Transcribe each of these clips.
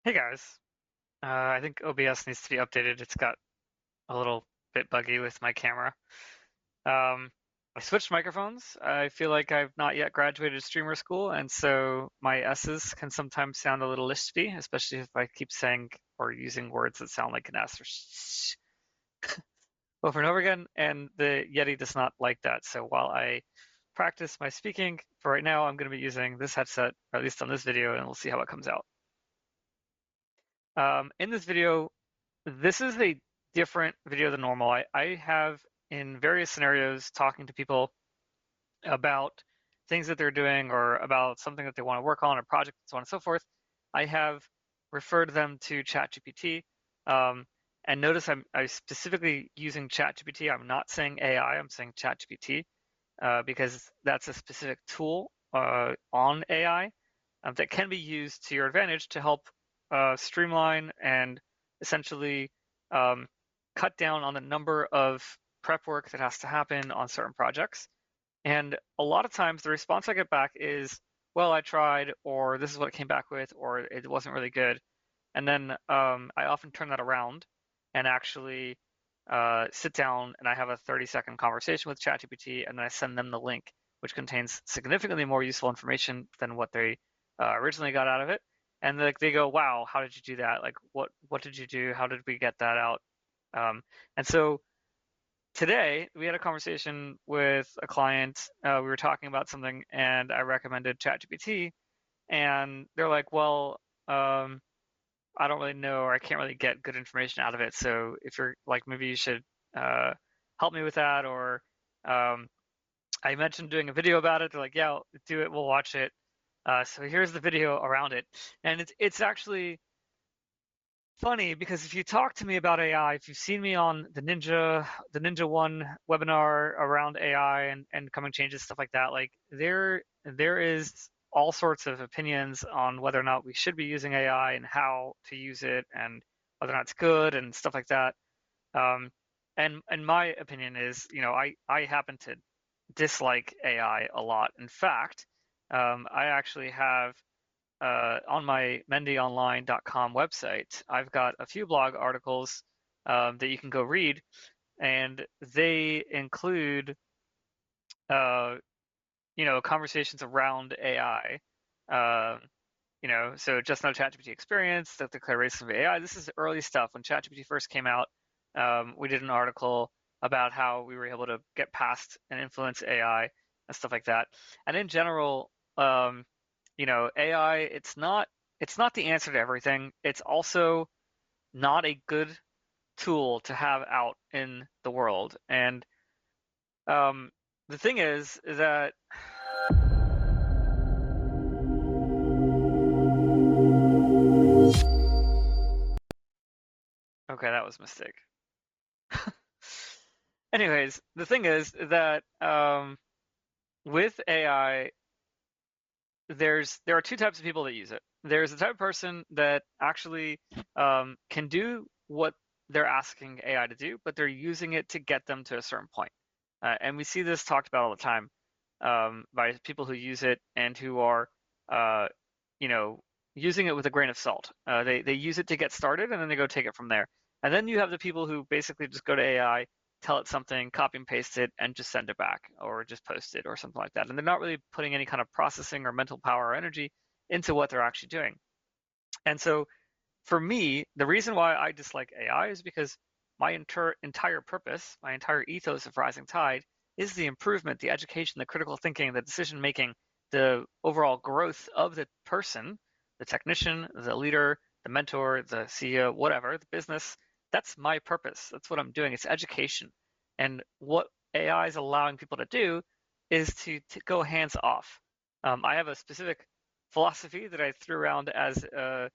Hey guys, I think OBS needs to be updated. It's got a little bit buggy with my camera. I switched microphones. I feel like I've not yet graduated streamer school, and so my S's can sometimes sound a little lispy, especially if I keep saying or using words that sound like an S or over and over again, and the Yeti does not like that. So while I practice my speaking, for right now, I'm going to be using this headset, or at least on this video, and we'll see how it comes out. In this video, this is a different video than normal. I have in various scenarios talking to people about things that they're doing or about something that they want to work on, a project, and so on and so forth. I have referred them to ChatGPT. And notice I'm specifically using ChatGPT. I'm not saying AI, I'm saying ChatGPT because that's a specific tool on AI that can be used to your advantage to help streamline and essentially um, cut down on the number of prep work that has to happen on certain projects. And a lot of times the response I get back is, well, I tried, or this is what it came back with, or it wasn't really good. And then I often turn that around and actually sit down and I have a 30-second conversation with ChatGPT, and then I send them the link, which contains significantly more useful information than what they originally got out of it. And like they go, "Wow, how did you do that? Like, what did you do? How did we get that out?" And so today we had a conversation with a client. We were talking about something, and I recommended ChatGPT, and they're like, "Well, I don't really know, or I can't really get good information out of it. So if you're like, maybe you should uh, help me with that." Or um, I mentioned doing a video about it. They're like, "Yeah, do it. We'll watch it." So here's the video around it, and it's actually funny because if you talk to me about AI, if you've seen me on the Ninja One webinar around AI and coming changes, stuff like that, like there is all sorts of opinions on whether or not we should be using AI and how to use it and whether or not it's good and stuff like that. Um, and my opinion is, I happen to dislike AI a lot. In fact, I actually have on my mendyonline.com website, I've got a few blog articles that you can go read, and they include, uh, conversations around AI. Uh, so just no ChatGPT experience, the declarations of AI. This is early stuff. When ChatGPT first came out, we did an article about how we were able to get past and influence AI and stuff like that. And in general, AI, it's not the answer to everything. It's also not a good tool to have out in the world. And um, the thing is that okay, that was a mistake. Anyways, the thing is that with AI, there are two types of people that use it. There's the type of person that actually can do what they're asking AI to do, but they're using it to get them to a certain point. And we see this talked about all the time by people who use it and who are, uh, you know, using it with a grain of salt. They use it to get started, and then they go take it from there. And then you have the people who basically just go to AI, tell it something, copy and paste it, and just send it back, or just post it, or something like that. And they're not really putting any kind of processing or mental power or energy into what they're actually doing. And so for me, the reason why I dislike AI is because my entire purpose, my entire ethos of Rising Tide is the improvement, the education, the critical thinking, the decision making, the overall growth of the person, the technician, the leader, the mentor, the CEO, whatever, the business. That's my purpose. That's what I'm doing. It's education. And what AI is allowing people to do is to go hands off. I have a specific philosophy that I threw around as a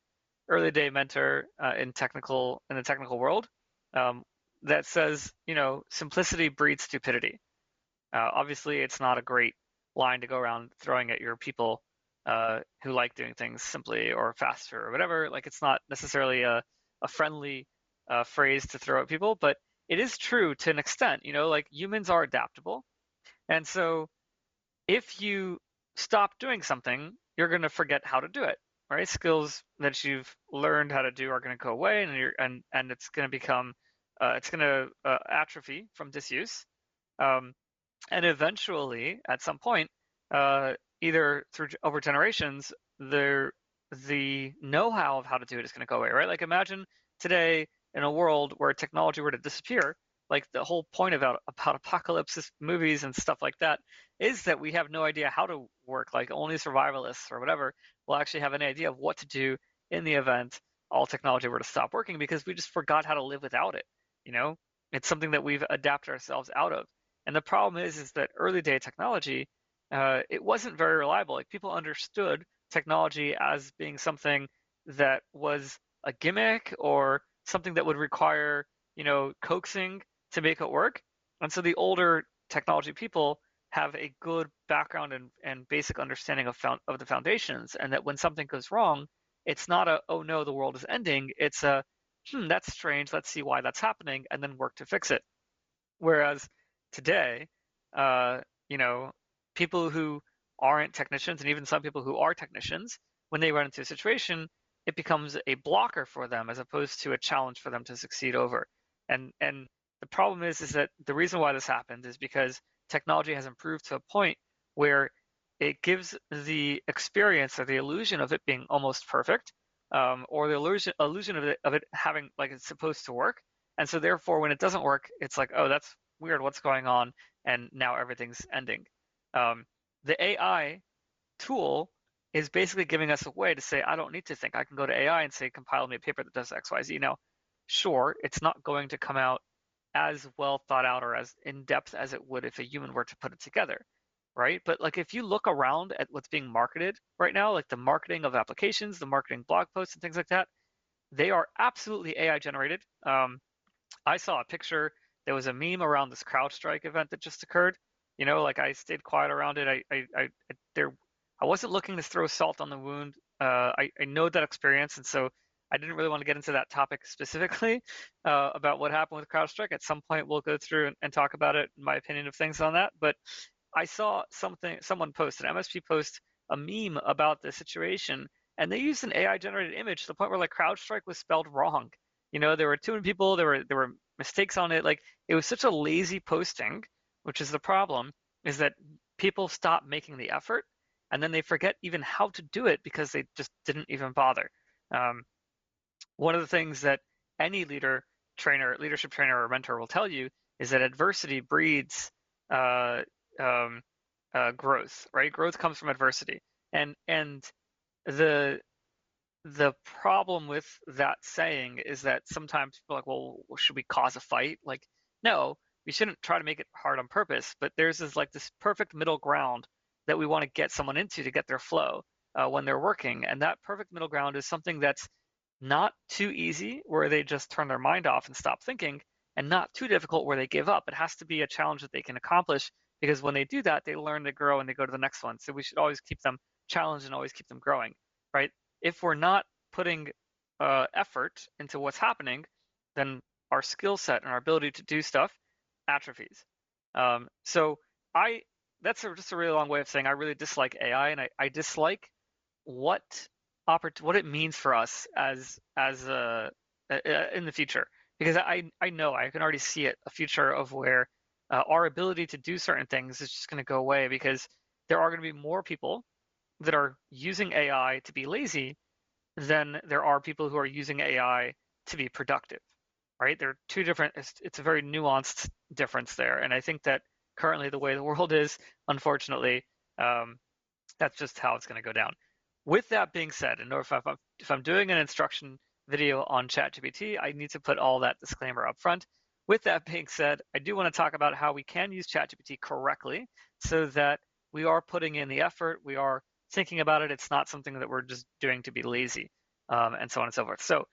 early day mentor in the technical world um, that says, simplicity breeds stupidity. Obviously, it's not a great line to go around throwing at your people who like doing things simply or faster or whatever. Like, it's not necessarily a friendly phrase to throw at people, but it is true to an extent. Like humans are adaptable, and so if you stop doing something, you're going to forget how to do it. right? Skills that you've learned how to do are going to go away, and it's going to become it's going to atrophy from disuse. Um, and eventually, at some point, uh, either through over generations, the know-how of how to do it is going to go away, right? Like imagine today in a world where technology were to disappear, like the whole point about apocalypse movies and stuff like that is that we have no idea how to work. Like only survivalists or whatever will actually have an idea of what to do in the event all technology were to stop working because we just forgot how to live without it. You know, it's something that we've adapted ourselves out of. And the problem is that early day technology, it wasn't very reliable. Like people understood technology as being something that was a gimmick or something that would require, coaxing to make it work. And so the older technology people have a good background and basic understanding of the foundations, and that when something goes wrong, it's not a oh no, the world is ending. It's a that's strange. Let's see why that's happening, and then work to fix it. Whereas today, uh, you know, people who aren't technicians, and even some people who are technicians, when they run into a situation, it becomes a blocker for them as opposed to a challenge for them to succeed over. And the problem is that the reason why this happened is because technology has improved to a point where it gives the experience or the illusion of it being almost perfect, or the illusion of it having like it's supposed to work. And so therefore, when it doesn't work, it's like, oh, that's weird. What's going on? And now everything's ending. Um, the AI tool is basically giving us a way to say, I don't need to think. I can go to AI and say, compile me a paper that does X, Y, Z. Now, sure, it's not going to come out as well thought out or as in depth as it would if a human were to put it together, right? But like if you look around at what's being marketed right now, like the marketing of applications, the marketing blog posts and things like that, they are absolutely AI generated. I saw a picture. There was a meme around this CrowdStrike event that just occurred. Like I stayed quiet around it. I wasn't looking to throw salt on the wound. I know that experience, and so I didn't really want to get into that topic specifically about what happened with CrowdStrike. At some point, we'll go through and talk about it, my opinion of things on that. But I saw someone post, an MSP post, a meme about the situation, and they used an AI generated image to the point where like CrowdStrike was spelled wrong. There were too many people, there were mistakes on it. Like it was such a lazy posting, which is the problem, is that people stop making the effort and then they forget even how to do it because they just didn't even bother. Um, One of the things that any leadership trainer or mentor will tell you is that adversity breeds uh, um, growth, right? Growth comes from adversity, and the the problem with that saying is that sometimes people are like, well, should we cause a fight? Like, no, we shouldn't try to make it hard on purpose. But there's this perfect middle ground that we want to get someone into to get their flow when they're working, and that perfect middle ground is something that's not too easy where they just turn their mind off and stop thinking, and not too difficult where they give up. It has to be a challenge that they can accomplish because when they do that, they learn to grow and they go to the next one. So we should always keep them challenged and always keep them growing, right? If we're not putting effort into what's happening, then our skill set and our ability to do stuff atrophies. So I that's just a really long way of saying I really dislike AI, and I dislike what what it means for us as in the future, because I know I can already see it, a future of where our ability to do certain things is just going to go away because there are going to be more people that are using AI to be lazy than there are people who are using AI to be productive, right? They're two different, it's a very nuanced difference there. And I think that currently the way the world is, unfortunately, um, that's just how it's going to go down. With that being said, and if I'm doing an instruction video on ChatGPT, I need to put all that disclaimer up front. With that being said, I do want to talk about how we can use ChatGPT correctly so that we are putting in the effort, we are thinking about it. It's not something that we're just doing to be lazy, and so on and so forth. So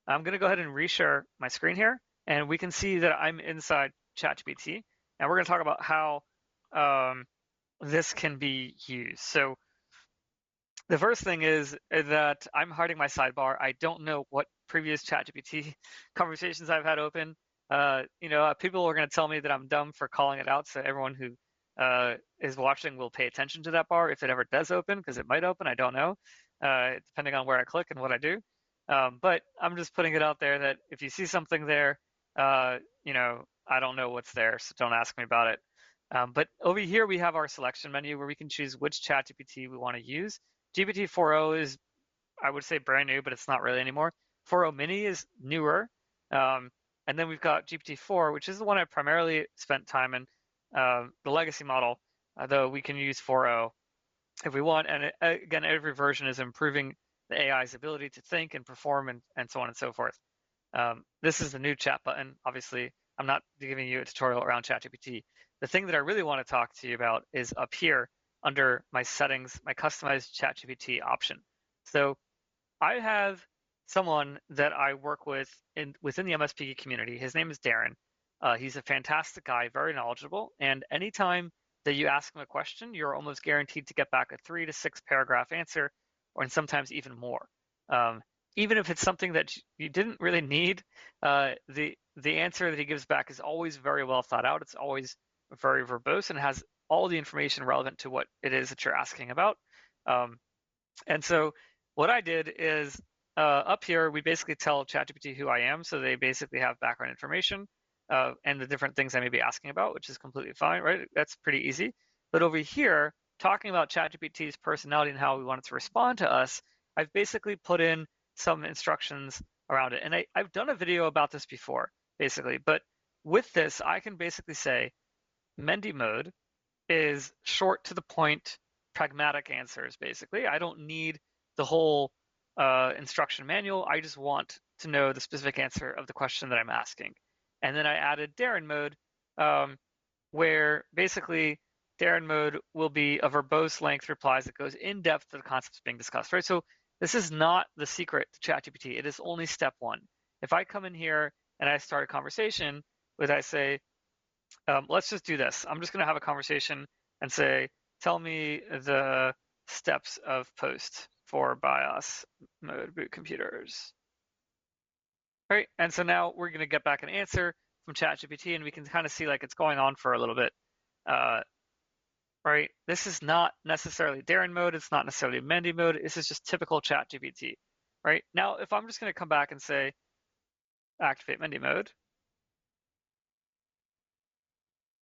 I'm going to go ahead and reshare my screen here, and we can see that I'm inside ChatGPT, and we're going to talk about how um, this can be used. So the first thing is that I'm hiding my sidebar. I don't know what previous ChatGPT conversations I've had open. People are going to tell me that I'm dumb for calling it out, so everyone who is watching will pay attention to that bar if it ever does open, because it might open. I don't know. depending on where I click and what I do. But I'm just putting it out there that if you see something there, I don't know what's there, so don't ask me about it. But over here we have our selection menu where we can choose which ChatGPT we want to use. GPT 4.0 is, I would say, brand new, but it's not really anymore. 4.0 mini is newer. Um, and then we've got GPT-4, which is the one I primarily spent time in, the legacy model, though we can use 4.0 if we want. And again, every version is improving the AI's ability to think and perform and so on and so forth. This is the new chat button. Obviously, I'm not giving you a tutorial around ChatGPT. The thing that I really want to talk to you about is up here under my settings, my customized ChatGPT option. So I have someone that I work with within the MSP community. His name is Darren. He's a fantastic guy, very knowledgeable. And anytime that you ask him a question, you're almost guaranteed to get back a 3 to 6 paragraph answer, or and sometimes even more. Um, Even if it's something that you didn't really need, the answer that he gives back is always very well thought out. It's always very verbose and has all the information relevant to what it is that you're asking about. Um, and so what I did is up here, we basically tell ChatGPT who I am. So they basically have background information and the different things I may be asking about, which is completely fine, right? That's pretty easy. But over here, talking about ChatGPT's personality and how we want it to respond to us, I've basically put in some instructions around it. And I've done a video about this before, basically. But with this, I can basically say Mendy mode is short to the point, pragmatic answers, basically. I don't need the whole instruction manual. I just want to know the specific answer of the question that I'm asking. And then I added Darren mode, um, where basically Darren mode will be a verbose length replies that goes in depth to the concepts being discussed, right? So this is not the secret to ChatGPT. It is only step one. If I come in here and I start a conversation with, I say, let's just do this. I'm just going to have a conversation and say, tell me the steps of post for BIOS mode boot computers. Right. And so now we're going to get back an answer from ChatGPT and we can kind of see like it's going on for a little bit. Uh, right. This is not necessarily Darren mode. It's not necessarily Mendy mode. This is just typical ChatGPT. Right. Now, if I'm just going to come back and say, activate Mendy mode,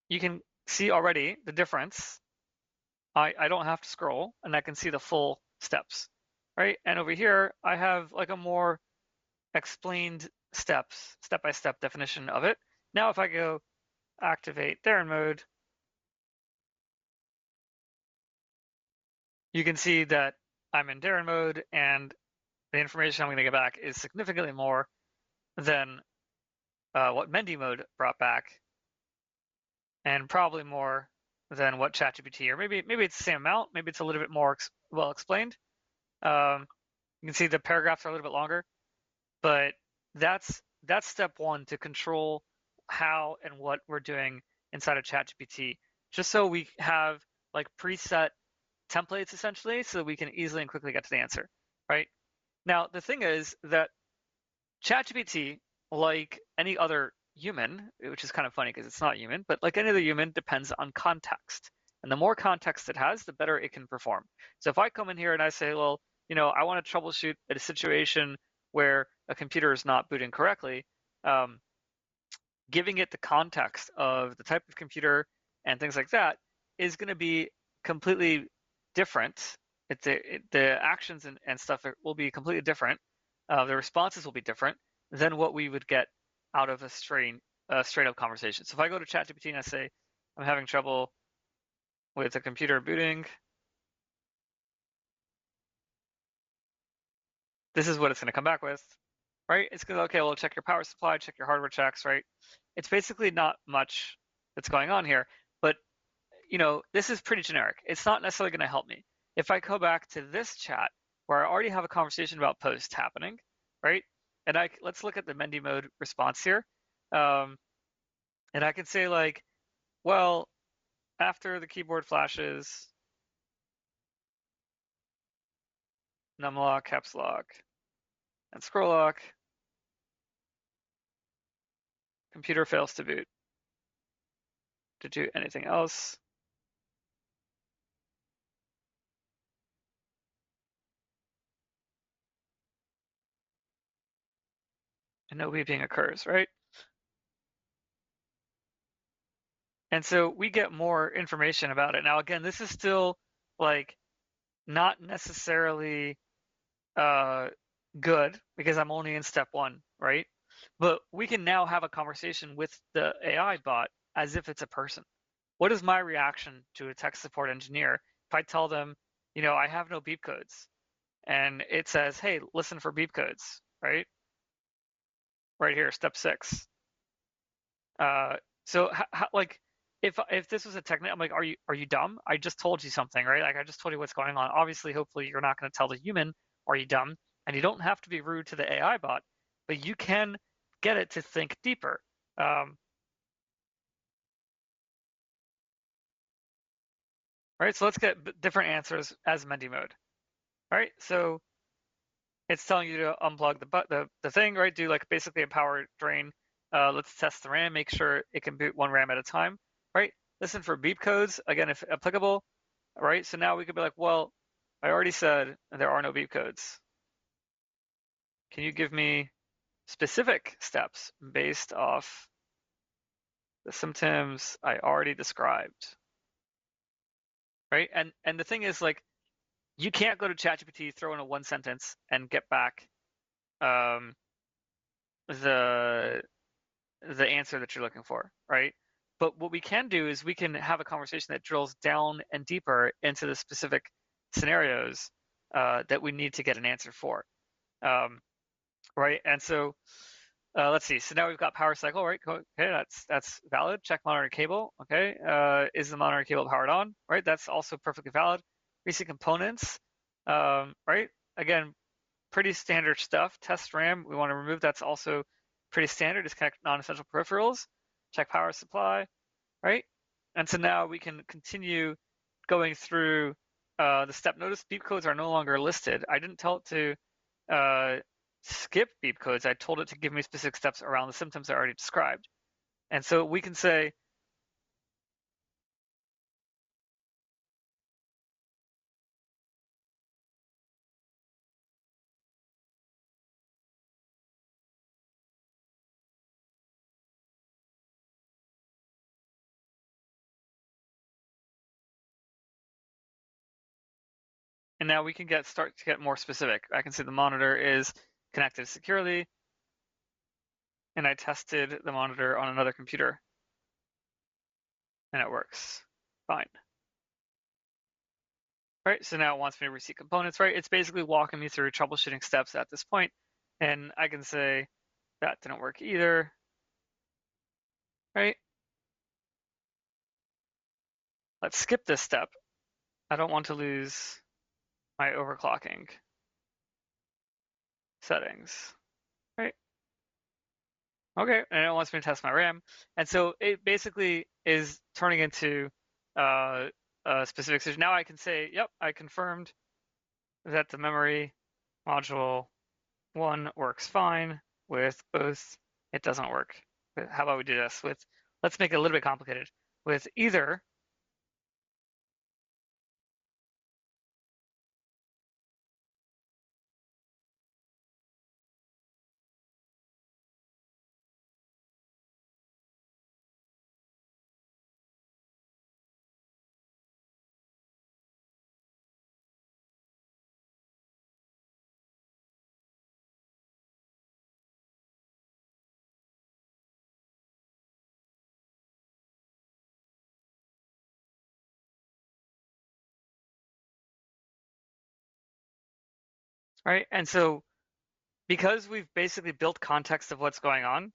you can see already the difference. I don't have to scroll and I can see the full steps, right? And over here, I have like a more explained steps, step-by-step definition of it. Now, if I go activate Darren mode, you can see that I'm in Darren mode and the information I'm going to get back is significantly more than what Mendy mode brought back, and probably more than what ChatGPT, or maybe it's the same amount, maybe it's a little bit more well explained. Um, you can see the paragraphs are a little bit longer. But that's step one to control how and what we're doing inside of ChatGPT, just so we have like preset templates essentially, so that we can easily and quickly get to the answer, right? Now, the thing is that ChatGPT, like any other human, which is kind of funny because it's not human, but like any other human, depends on context. And the more context it has, the better it can perform. So if I come in here and I say, well, I want to troubleshoot a situation where a computer is not booting correctly, um, giving it the context of the type of computer and things like that is going to be completely different. The actions and stuff will be completely different. The responses will be different than what we would get out of a straight up conversation. So if I go to ChatGPT and I say, I'm having trouble with the computer booting, this is what it's going to come back with, right? It's going to, okay, well, check your power supply, check your hardware checks, right? It's basically not much that's going on here, but this is pretty generic. It's not necessarily going to help me. If I go back to this chat where I already have a conversation about post happening, right? And let's look at the Mendy mode response here. Um, and I can say like, well, after the keyboard flashes, numlock, caps lock, and scroll lock, computer fails to boot. To do anything else, and no beeping occurs, right? And so we get more information about it. Now, again, this is still like not necessarily uh, good because I'm only in step one, right? But we can now have a conversation with the AI bot as if it's a person. What is my reaction to a tech support engineer if I tell them, I have no beep codes, and it says, hey, listen for beep codes, right? Right here, step 6. Uh, so like if this was a technique, I'm like, are you dumb? I just told you something, right? Like I just told you what's going on. Obviously, hopefully, you're not going to tell the human, are you dumb? And you don't have to be rude to the AI bot, but you can get it to think deeper. Um, right. So let's get different answers as Mendy mode. All right. So it's telling you to unplug the thing, right? Do like basically a power drain. Let's test the RAM, make sure it can boot one RAM at a time, right? Listen for beep codes again if applicable, right? So now we could be like, well, I already said there are no beep codes. Can you give me specific steps based off the symptoms I already described, right? And the thing is like you can't go to ChatGPT, throw in a one sentence, and get back um, the the answer that you're looking for, right? But what we can do is we can have a conversation that drills down and deeper into the specific scenarios that we need to get an answer for, um, right? And so let's see. So now we've got power cycle, right? Okay, that's valid. Check monitor cable. Okay, is the monitor cable powered on? Right, that's also perfectly valid. Recent components, right? Again, pretty standard stuff. Test RAM, we want to remove. That's also pretty standard. Disconnect non-essential peripherals. Check power supply, right? And so now we can continue going through the step. Notice beep codes are no longer listed. I didn't tell it to skip beep codes. I told it to give me specific steps around the symptoms I already described. And so we can say, and now we can start to get more specific. I can say the monitor is connected securely, and I tested the monitor on another computer, and it works fine. Right, so now it wants me to reset components, right? It's basically walking me through troubleshooting steps at this point, and I can say that didn't work either, right? Let's skip this step. I don't want to lose my overclocking settings, right? Okay, and it wants me to test my RAM. And so it basically is turning into a specific situation. Now I can say, yep, I confirmed that the memory module 1 works fine. With both, it doesn't work. How about we do this with, let's make it a little bit complicated. With either, right? And so because we've basically built context of what's going on,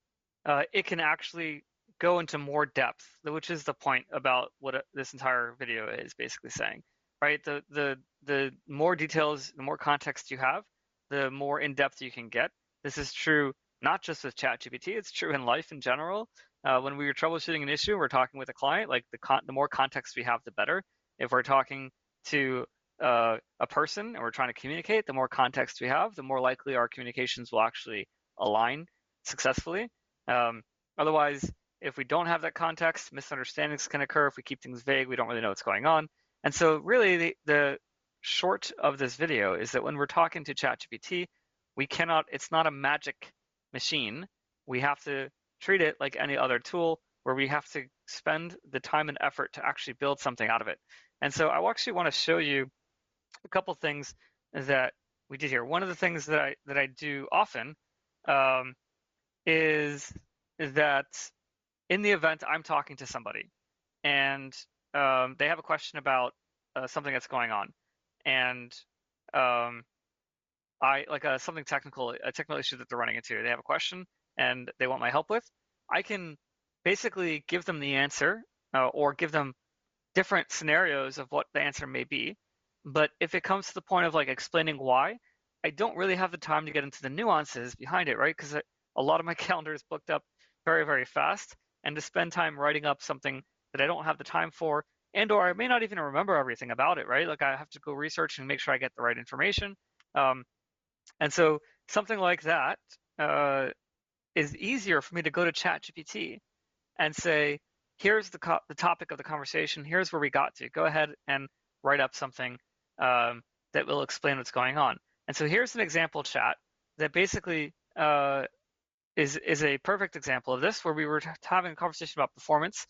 it can actually go into more depth, which is the point about what this entire video is basically saying, right? The more details, the more context you have, the more in depth you can get. This is true not just with ChatGPT; it's true in life in general. When we are troubleshooting an issue, we're talking with a client. Like the more context we have, the better. If we're talking to a person and we're trying to communicate, the more context we have, the more likely our communications will actually align successfully. Um, Otherwise, if we don't have that context, misunderstandings can occur. If we keep things vague, we don't really know what's going on. And so really the short of this video is that when we're talking to ChatGPT, we cannot, it's not a magic machine. We have to treat it like any other tool where we have to spend the time and effort to actually build something out of it. And so I actually want to show you a couple things that we did here. One of the things that I do often um, is that in the event I'm talking to somebody and they have a question about something that's going on, and um, I like something technical, a technical issue that they're running into. They have a question and they want my help with. I can basically give them the answer or give them different scenarios of what the answer may be. But if it comes to the point of like explaining why, I don't really have the time to get into the nuances behind it, right? Because a lot of my calendar is booked up very, very fast. And to spend time writing up something that I don't have the time for, and or I may not even remember everything about it, right? Like I have to go research and make sure I get the right information. Um, and so something like that uh, is easier for me to go to ChatGPT and say, here's the topic of the conversation. Here's where we got to. Go ahead and write up something that will explain what's going on. And so here's an example chat that basically is a perfect example of this, where we were having a conversation about performance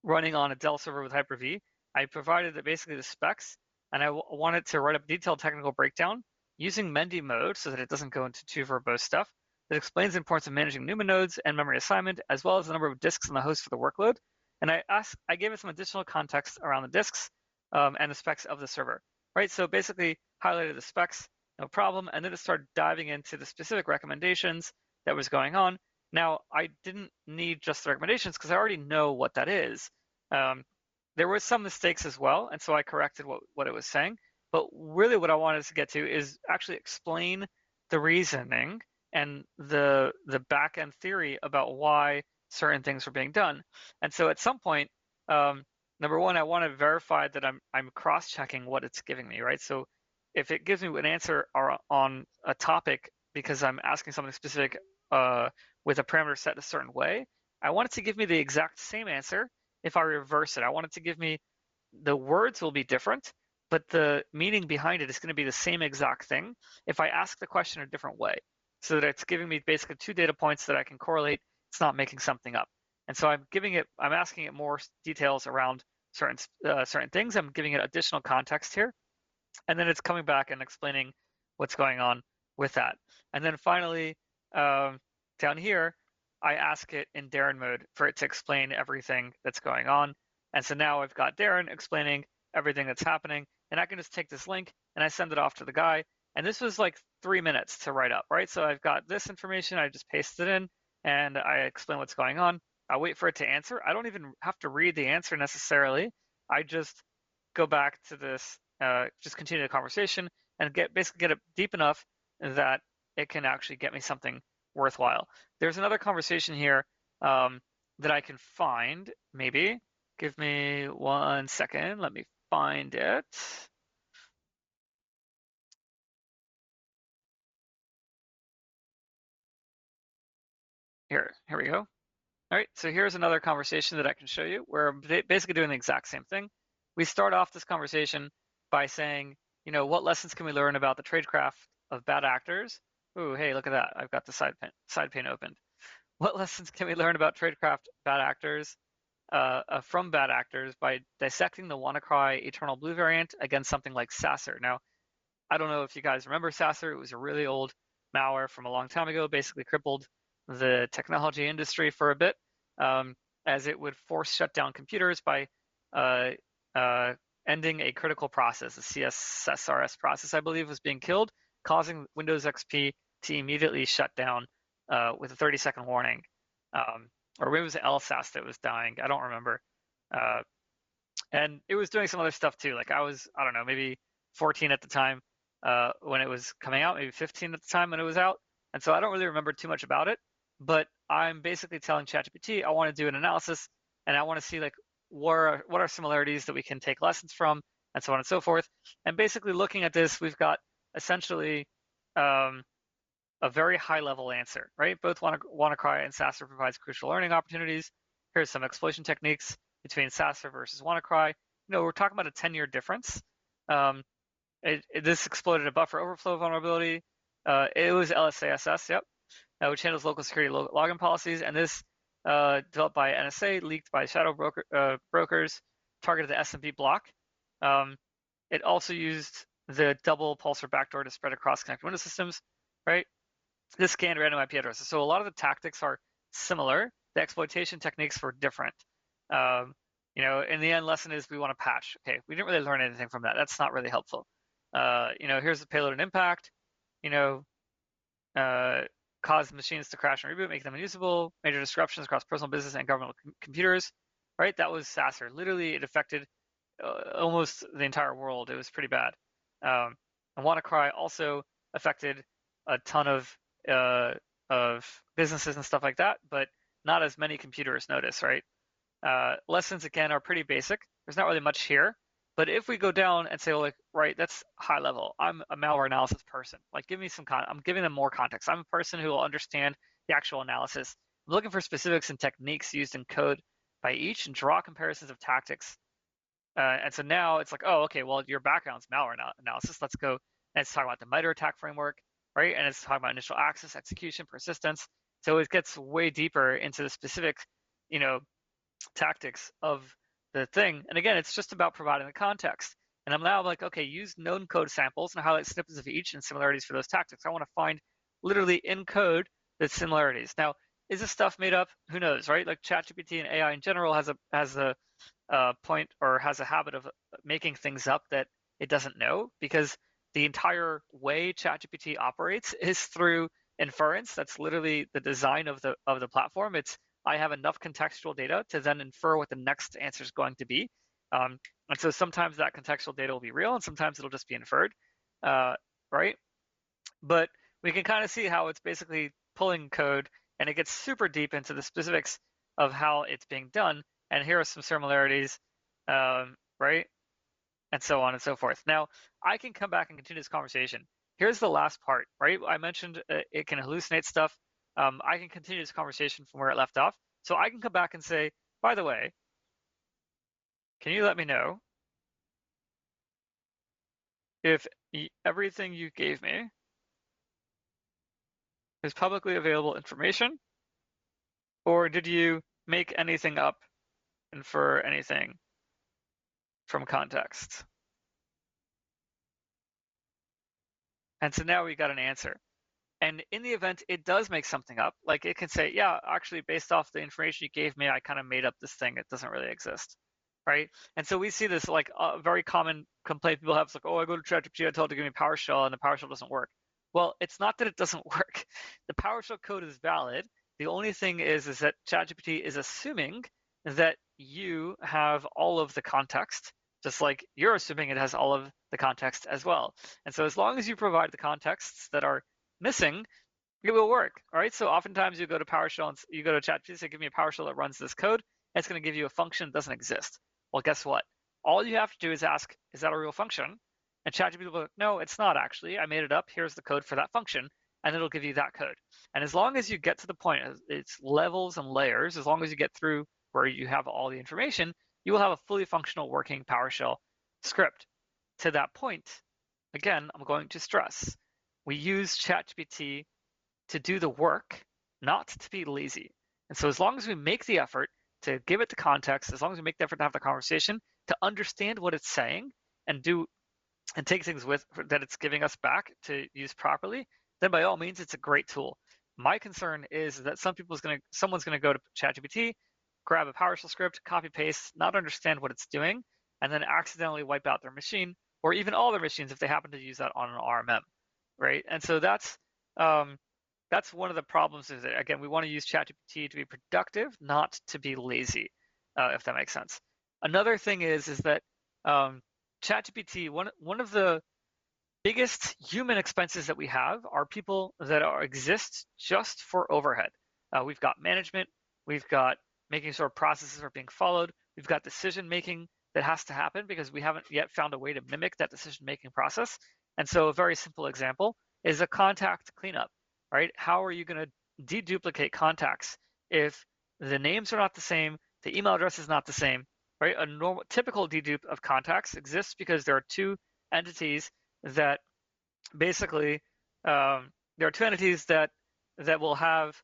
running on a Dell server with Hyper-V. I provided basically the specs, and I wanted to write up a detailed technical breakdown using Mendy mode so that it doesn't go into too verbose stuff. That explains the importance of managing NUMA nodes and memory assignment, as well as the number of disks on the host for the workload. And I gave it some additional context around the disks and the specs of the server, right? So basically highlighted the specs, no problem, and then it started diving into the specific recommendations that was going on. Now, I didn't need just the recommendations because I already know what that is. Um, there were some mistakes as well, and so I corrected what it was saying. But really what I wanted to get to is actually explain the reasoning and the back end theory about why certain things were being done. And so at some point, number one, I want to verify that I'm cross-checking what it's giving me, right? So if it gives me an answer on a topic because I'm asking something specific with a parameter set a certain way, I want it to give me the exact same answer if I reverse it. I want it to give me the words will be different, but the meaning behind it is going to be the same exact thing if I ask the question a different way, so that it's giving me basically two data points that I can correlate. It's not making something up. And so I'm asking it more details around certain things. I'm giving it additional context here, and then it's coming back and explaining what's going on with that. And then finally, down here, I ask it in Darren mode for it to explain everything that's going on. And so now I've got Darren explaining everything that's happening, and I can just take this link and I send it off to the guy. And this was like 3 minutes to write up, right? So I've got this information, I just paste it in and I explain what's going on. I wait for it to answer. I don't even have to read the answer necessarily. I just go back to this, just continue the conversation and basically get it deep enough that it can actually get me something worthwhile. There's another conversation here that I can find, maybe. Give me 1 second. Let me find it. Here we go. All right, so here's another conversation that I can show you where I'm basically doing the exact same thing. We start off this conversation by saying, what lessons can we learn about the tradecraft of bad actors? Ooh, hey, look at that. I've got the side pane opened. What lessons can we learn about tradecraft bad actors from bad actors by dissecting the WannaCry Eternal Blue variant against something like Sasser? Now, I don't know if you guys remember Sasser. It was a really old malware from a long time ago, basically crippled the technology industry for a bit, um, as it would force shut down computers by uh, uh, ending a critical process. A CSSRS process, I believe, was being killed, causing Windows XP to immediately shut down with a 30-second warning. Or maybe it was LSAS that was dying. I don't remember. Uh, and it was doing some other stuff too. Like I don't know, maybe 14 at the time when it was coming out, maybe 15 at the time when it was out. And so I don't really remember too much about it, but I'm basically telling ChatGPT I want to do an analysis and I want to see like what are similarities that we can take lessons from, and so on and so forth. And basically looking at this, we've got essentially um, a very high level answer, right? Both WannaCry and Sasser provides crucial learning opportunities. Here's some exploitation techniques between Sasser versus WannaCry. We're talking about a 10-year difference. This exploited a buffer overflow vulnerability. It was LSASS, yep. which handles local security login policies. And this, developed by NSA, leaked by shadow brokers, targeted the S&P block. Um, it also used the double pulsar backdoor to spread across connected Windows systems, right? This scanned random IP addresses. So a lot of the tactics are similar. The exploitation techniques were different. Um, in the end, lesson is we want to patch. Okay, we didn't really learn anything from that. That's not really helpful. Here's the payload and impact. You know, uh, caused machines to crash and reboot, making them unusable. Major disruptions across personal, business, and government computers. Right, that was Sasser. Literally, it affected almost the entire world. It was pretty bad. Um, and WannaCry also affected a ton uh, of businesses and stuff like that, but not as many computers notice, right? Lessons again are pretty basic. There's not really much here, but if we go down and say, well, like, right, that's high level. I'm a malware analysis person. Like, give me some I'm giving them more context. I'm a person who will understand the actual analysis. I'm looking for specifics and techniques used in code by each and draw comparisons of tactics. And so now it's like, oh, okay, well, your background's malware analysis. Let's go. And it's talking about the MITRE ATT&CK framework, right? And it's talking about initial access, execution, persistence. So it gets way deeper into the specific, you know, tactics of the thing. And again, it's just about providing the context. And I'm now like, okay, use known code samples and highlight snippets of each and similarities for those tactics. I want to find literally in code the similarities. Now, is this stuff made up? Who knows, right? Like ChatGPT and AI in general has a point or has a habit of making things up that it doesn't know, because the entire way ChatGPT operates is through inference. That's literally the design of the platform. It's I have enough contextual data to then infer what the next answer is going to be. And so sometimes that contextual data will be real, and sometimes it'll just be inferred, uh, right? But we can kind of see how it's basically pulling code, and it gets super deep into the specifics of how it's being done. And here are some similarities, right? And so on and so forth. Now, I can come back and continue this conversation. Here's the last part, right? I mentioned it can hallucinate stuff. I can continue this conversation from where it left off. So I can come back and say, by the way, can you let me know if everything you gave me is publicly available information, or did you make anything up, infer anything from context? And so now we got an answer. And in the event it does make something up, like it can say, yeah, actually, based off the information you gave me, I kind of made up this thing. It doesn't really exist, right? And so we see this like a very common complaint people have. It's like, oh, I go to ChatGPT, I told it to give me PowerShell, and the PowerShell doesn't work. Well, it's not that it doesn't work. The PowerShell code is valid. The only thing is that ChatGPT is assuming that you have all of the context, just like you're assuming it has all of the context as well. And so as long as you provide the contexts that are missing, it will work. All right. So oftentimes you go to PowerShell and you go to ChatGPT, say, give me a PowerShell that runs this code. And it's going to give you a function that doesn't exist. Well, guess what? All you have to do is ask, is that a real function? And ChatGPT will go, no, it's not actually. I made it up. Here's the code for that function. And it'll give you that code. And as long as you get to the point, it's levels and layers, as long as you get through where you have all the information, you will have a fully functional working PowerShell script. To that point, again, I'm going to stress, we use ChatGPT to do the work, not to be lazy. And so as long as we make the effort to give it the context, as long as we make the effort to have the conversation, to understand what it's saying and take things with that it's giving us back to use properly, then by all means it's a great tool. My concern is that someone's gonna go to ChatGPT, grab a PowerShell script, copy paste, not understand what it's doing, and then accidentally wipe out their machine, or even all their machines if they happen to use that on an RMM, right? And so that's one of the problems. Is that, again, we want to use ChatGPT to be productive, not to be lazy, if that makes sense. Another thing is that ChatGPT, one of the biggest human expenses that we have are people that exist just for overhead. We've got management, we've got making sure processes are being followed, we've got decision making that has to happen because we haven't yet found a way to mimic that decision making process. And so a very simple example is a contact cleanup, right? How are you going to deduplicate contacts if the names are not the same, the email address is not the same, right? A normal, typical dedupe of contacts exists because there are two entities that basically, there are two entities that that will have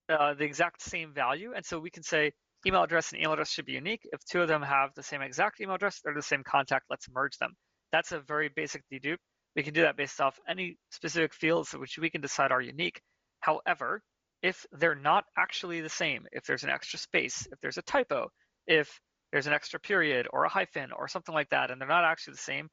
the exact same value. And so we can say email address and email address should be unique. If two of them have the same exact email address, they're the same contact, let's merge them. That's a very basic dedupe. We can do that based off any specific fields which we can decide are unique. However, if they're not actually the same, if there's an extra space, if there's a typo, if there's an extra period or a hyphen or something like that, and they're not actually the same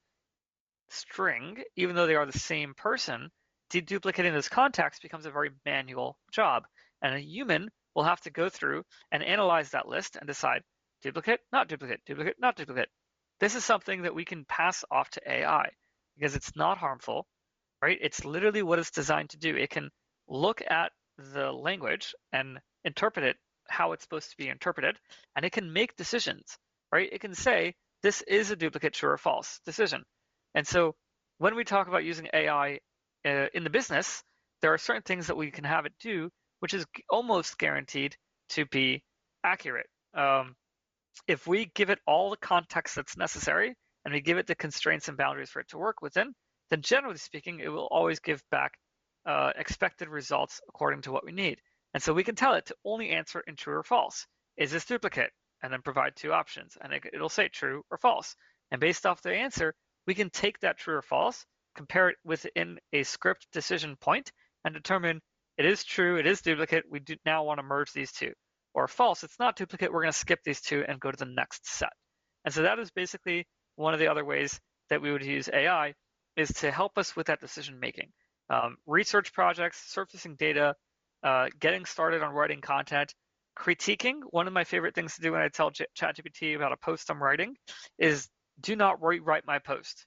string, even though they are the same person, deduplicating those contacts becomes a very manual job. And a human will have to go through and analyze that list and decide duplicate, not duplicate, duplicate, not duplicate. This is something that we can pass off to AI because it's not harmful, right? It's literally what it's designed to do. It can look at the language and interpret it how it's supposed to be interpreted, and it can make decisions, right? It can say, this is a duplicate, true or false decision. And so when we talk about using AI in the business, there are certain things that we can have it do, which is almost guaranteed to be accurate. If we give it all the context that's necessary and we give it the constraints and boundaries for it to work within, then generally speaking, it will always give back expected results according to what we need. And so we can tell it to only answer in true or false. Is this duplicate? And then provide two options, and it'll say true or false. And based off the answer, we can take that true or false, compare it within a script decision point, and determine it is true, it is duplicate, we do now want to merge these two. Or false, it's not duplicate, we're going to skip these two and go to the next set. And so that is basically one of the other ways that we would use AI is to help us with that decision making. Research projects, surfacing data, getting started on writing content, critiquing. One of my favorite things to do when I tell ChatGPT about a post I'm writing is do not rewrite my post.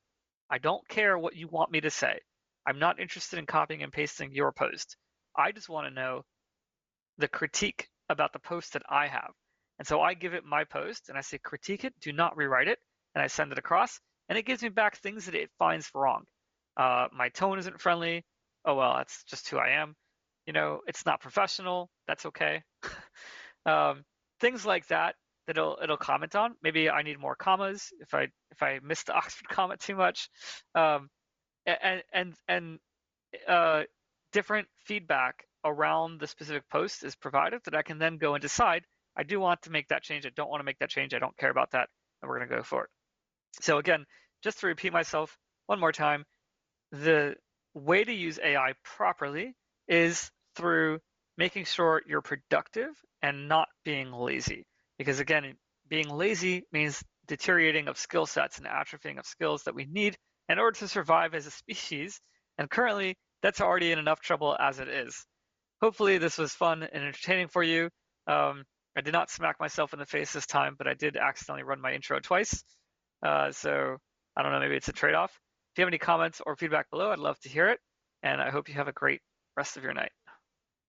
I don't care what you want me to say. I'm not interested in copying and pasting your post. I just want to know the critique about the post that I have. And so I give it my post and I say, critique it, do not rewrite it. And I send it across and it gives me back things that it finds wrong. My tone isn't friendly. Oh, well, that's just who I am. You know, it's not professional. That's okay. Things like that it'll comment on. Maybe I need more commas if I miss the Oxford comma too much, and different feedback around the specific post is provided that I can then go and decide I do want to make that change. I don't want to make that change. I don't care about that, and we're going to go for it. So again, just to repeat myself one more time, the way to use AI properly is through making sure you're productive and not being lazy. Because again, being lazy means deteriorating of skill sets and atrophying of skills that we need in order to survive as a species. And currently, that's already in enough trouble as it is. Hopefully, this was fun and entertaining for you. I did not smack myself in the face this time, but I did accidentally run my intro twice. So I don't know, maybe it's a trade-off. If you have any comments or feedback below, I'd love to hear it. And I hope you have a great rest of your night.